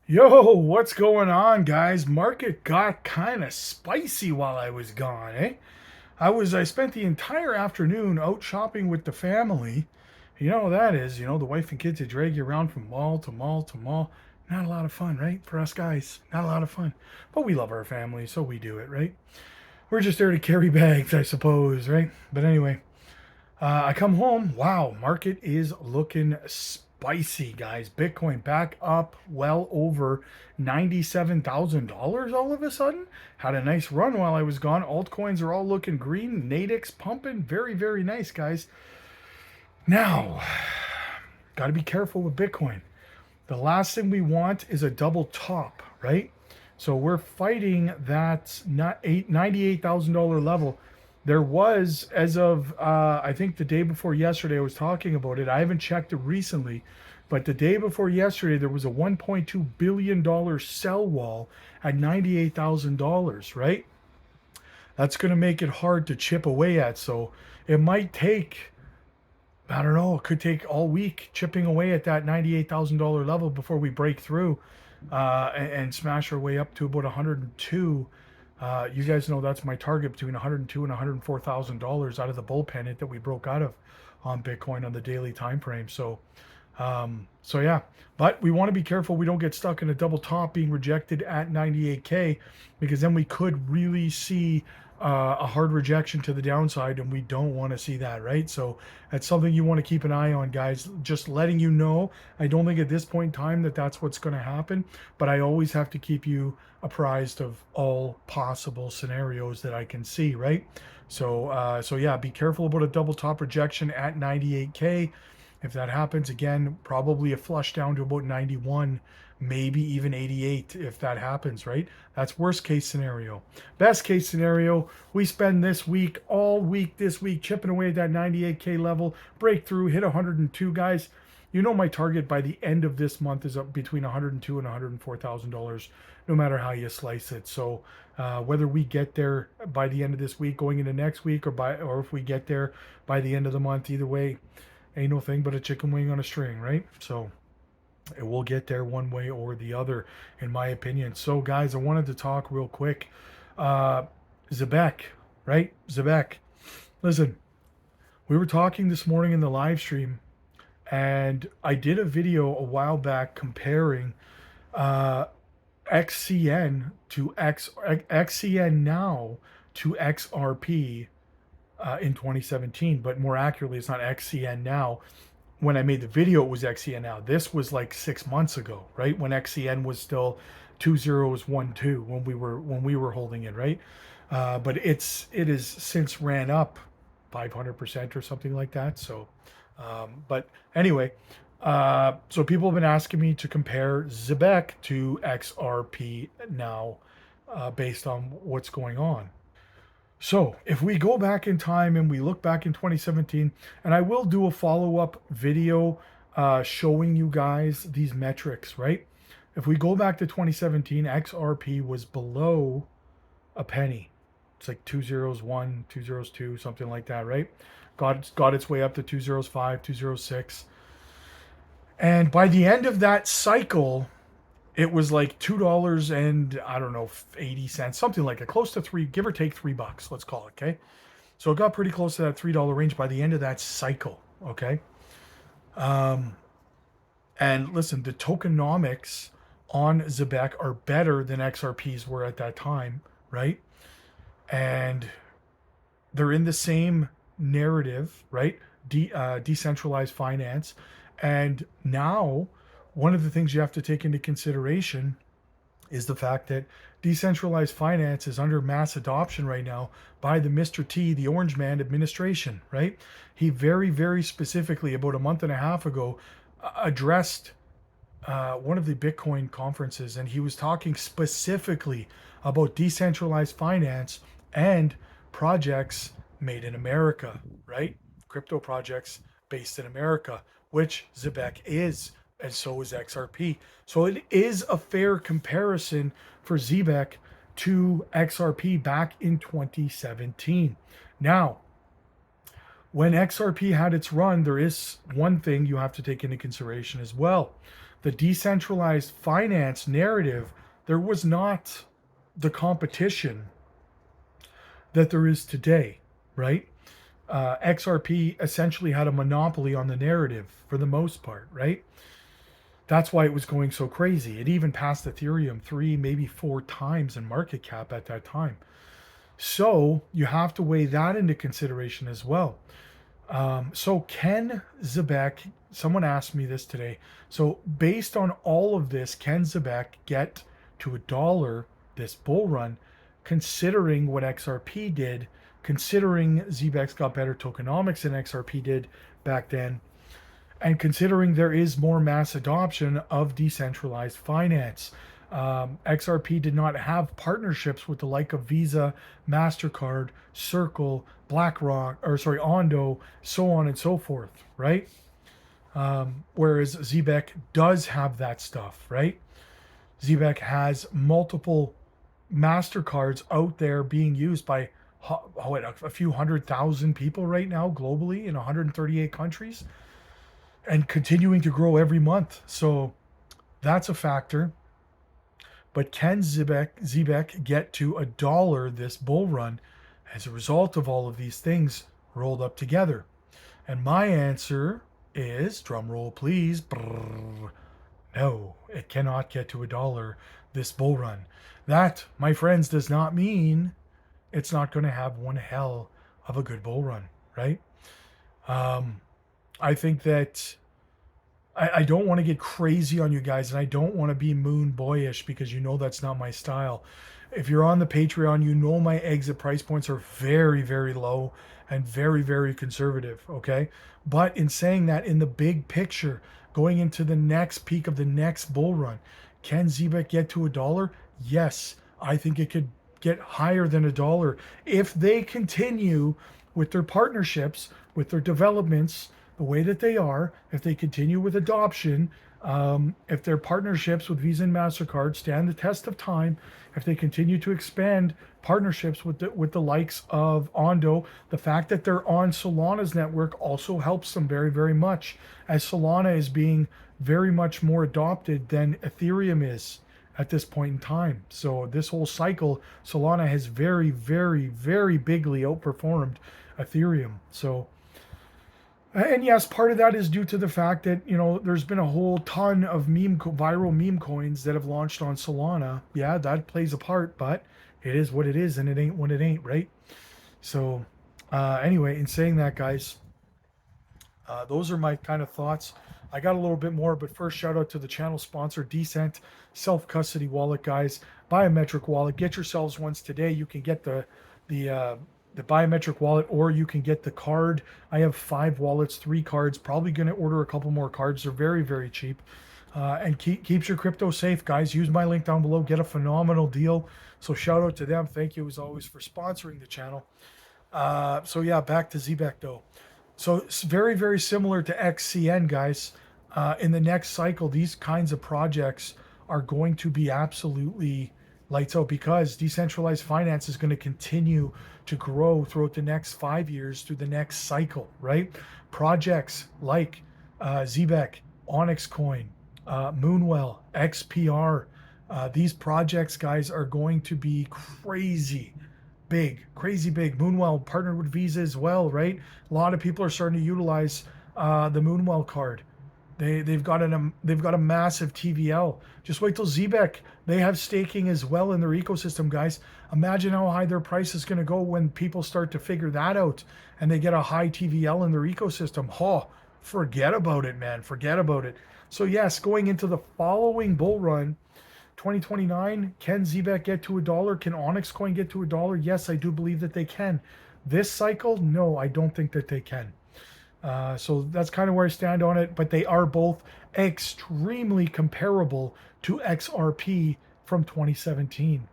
Yo, what's going on, guys? Market got kind of spicy while I was gone, eh? I spent the entire afternoon out shopping with the family. You know how that is, the wife and kids, they drag you around from mall to mall to mall. Not a lot of fun, right? For us guys, not a lot of fun. But we love our family, so we do it, right? We're just there to carry bags, I suppose, right? But anyway, I come home. Wow, market is looking spicy, guys. Bitcoin back up well over $97,000 all of a sudden. Had a nice run while I was gone. Altcoins are all looking green. Nadix pumping. Very, very nice, guys. Now, got to be careful with Bitcoin. The last thing we want is a double top, right? So we're fighting that not $98,000 level. There was, as of I think the day before yesterday, I was talking about it. I haven't checked it recently, but the day before yesterday, there was a $1.2 billion sell wall at $98,000, right? That's going to make it hard to chip away at. So it might take, I don't know, it could take all week chipping away at that $98,000 level before we break through and smash our way up to about 102. You guys know that's my target, between 102 and $104,000 out of the bull pennant that we broke out of on Bitcoin on the daily time frame. So yeah, but we want to be careful we don't get stuck in a double top being rejected at 98K, because then we could really see a hard rejection to the downside, and we don't want to see that, right? So that's something you want to keep an eye on, guys. Just letting you know, I don't think at this point in time that that's what's going to happen, but I always have to keep you apprised of all possible scenarios that I can see, right? So yeah, be careful about a double top rejection at 98K. If that happens again, probably a flush down to about 91, maybe even 88 if that happens, right? That's worst case scenario. Best case scenario, we spend this week, all week this week, chipping away at that 98K level, breakthrough, hit 102, guys. You know my target by the end of this month is up between 102 and $104,000, no matter how you slice it. So whether we get there by the end of this week, going into next week, or if we get there by the end of the month, either way, ain't no thing but a chicken wing on a string, right? So it will get there one way or the other, in my opinion. So, guys, I wanted to talk real quick. Zebec, right? Zebec. Listen, we were talking this morning in the live stream, and I did a video a while back comparing uh, XCN to XCN now to XRP in 2017, but more accurately, it's not XCN now. When I made the video, it was XCN now. This was like 6 months ago, right? When XCN was still 2012 when we were holding it, right? But it is since ran up 500% or something like that. So, but anyway, so people have been asking me to compare Zebec to XRP now, based on what's going on. So, if we go back in time and we look back in 2017, and I will do a follow up video showing you guys these metrics, right? If we go back to 2017, XRP was below a penny. It's like 201, 202, something like that, right? Got its way up to 205, 206. And by the end of that cycle, it was like $2 and I don't know, 80 cents, something like it, close to three, give or take $3, let's call it, okay? So it got pretty close to that $3 range by the end of that cycle, okay? And listen, the tokenomics on Zebec are better than XRPs were at that time, right? And they're in the same narrative, right? Decentralized finance. And now, one of the things you have to take into consideration is the fact that decentralized finance is under mass adoption right now by the Mr. T, the Orange Man administration, right? He very, very specifically, about a month and a half ago, addressed one of the Bitcoin conferences, and he was talking specifically about decentralized finance and projects made in America, right? Crypto projects based in America, which Zebec is, and so is XRP. So it is a fair comparison for Zebec to XRP back in 2017. Now, when XRP had its run, there is one thing you have to take into consideration as well. the decentralized finance narrative, there was not the competition that there is today, right? XRP essentially had a monopoly on the narrative for the most part, right? That's why it was going so crazy. It even passed Ethereum 3, maybe 4 times in market cap at that time. So you have to weigh that into consideration as well. So can Zebec, someone asked me this today. So based on all of this, can Zebec get to $1 this bull run, considering what XRP did, considering Zebec's got better tokenomics than XRP did back then, and considering there is more mass adoption of decentralized finance? XRP did not have partnerships with the like of Visa, MasterCard, Circle, BlackRock, or sorry, Ondo, so on and so forth, right? Whereas Zebec does have that stuff, right? Zebec has multiple MasterCards out there being used by a few 100,000 people right now globally in 138 countries and continuing to grow every month. So that's a factor. But can Zebec get to $1 this bull run as a result of all of these things rolled up together? And my answer is, drum roll please, brrr, no, it cannot get to $1 this bull run. That, my friends, does not mean it's not going to have one hell of a good bull run, right? I think that I don't want to get crazy on you guys, and I don't want to be moon boyish because you know that's not my style. If you're on the Patreon, you know my exit price points are very, very low and very, very conservative, okay? But in saying that, in the big picture, going into the next peak of the next bull run, can Zebec get to $1? Yes, I think it could get higher than $1 if they continue with their partnerships, with their developments, the way that they are, if they continue with adoption, if their partnerships with Visa and MasterCard stand the test of time, if they continue to expand partnerships with the likes of Ondo, the fact that they're on Solana's network also helps them very, very much, as Solana is being very much more adopted than Ethereum is at this point in time. So this whole cycle, Solana has very, very, very bigly outperformed Ethereum. So, and yes, part of that is due to the fact that, you know, there's been a whole ton of viral meme coins that have launched on Solana. Yeah, that plays a part, but it is what it is, and it ain't what it ain't, right? So anyway, in saying that, guys, those are my kind of thoughts. I got a little bit more, but first, shout out to the channel sponsor, Decent self-custody wallet, guys. Biometric wallet. Get yourselves ones today. You can get the biometric wallet, or you can get the card. I have 5 wallets, 3 cards. Probably going to order a couple more cards. They're very, very cheap. And keeps your crypto safe, guys. Use my link down below. Get a phenomenal deal. So shout out to them. Thank you, as always, for sponsoring the channel. So yeah, back to Zebec, though. So it's very, very similar to XCN, guys. In the next cycle, these kinds of projects are going to be absolutely lights out, because decentralized finance is going to continue to grow throughout the next 5 years through the next cycle, right? Projects like Zebec, Onyx Coin, Moonwell, XPR, these projects, guys, are going to be crazy big. Moonwell partnered with Visa as well, right? A lot of people are starting to utilize the Moonwell card. They've got a massive TVL. Just wait till Zebec. They have staking as well in their ecosystem, guys. Imagine how high their price is going to go when people start to figure that out and they get a high TVL in their ecosystem. Oh, forget about it, man. Forget about it. So yes, going into the following bull run, 2029, can Zebec get to $1? Can Onyx Coin get to $1? Yes, I do believe that they can. This cycle, no, I don't think that they can. So that's kind of where I stand on it, but they are both extremely comparable to XRP from 2017.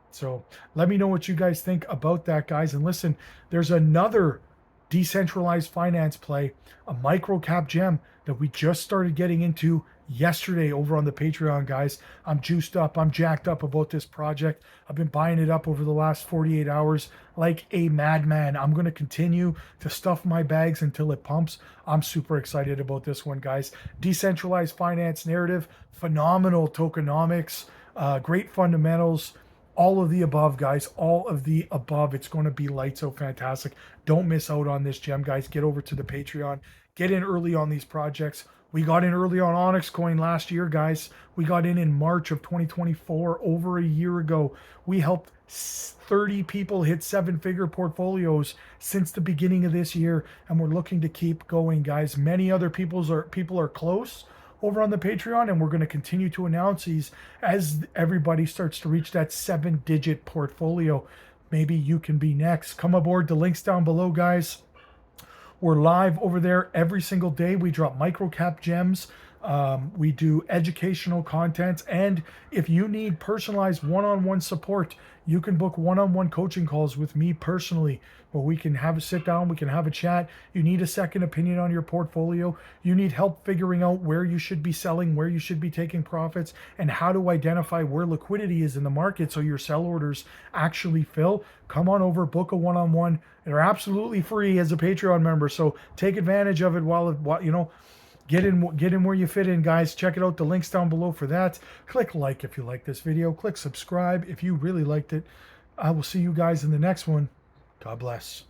So let me know what you guys think about that, guys. And listen, there's another decentralized finance play, a micro cap gem that we just started getting into yesterday over on the Patreon, guys. I'm juiced up. I'm jacked up about this project. I've been buying it up over the last 48 hours like a madman. I'm going to continue to stuff my bags until it pumps. I'm super excited about this one, guys. Decentralized finance narrative, phenomenal tokenomics, great fundamentals. All of the above, guys. All of the above. It's going to be light, so fantastic. Don't miss out on this gem, guys. Get over to the Patreon. Get in early on these projects. We got in early on Onyx Coin last year, guys. We got in March of 2024, over a year ago. We helped 30 people hit seven-figure portfolios since the beginning of this year, and we're looking to keep going, guys. Many other people are close over on the Patreon, and we're going to continue to announce these as everybody starts to reach that 7-digit portfolio. Maybe you can be next. Come aboard. The link's down below, guys. We're live over there every single day. We drop microcap gems. We do educational content. And if you need personalized one-on-one support, you can book one-on-one coaching calls with me personally, where we can have a sit down, we can have a chat. You need a second opinion on your portfolio. You need help figuring out where you should be selling, where you should be taking profits, and how to identify where liquidity is in the market so your sell orders actually fill. Come on over, book a one-on-one. They're absolutely free as a Patreon member, so take advantage of it while you know. Get in where you fit in, guys. Check it out. The link's down below for that. Click like if you like this video. Click subscribe if you really liked it. I will see you guys in the next one. God bless.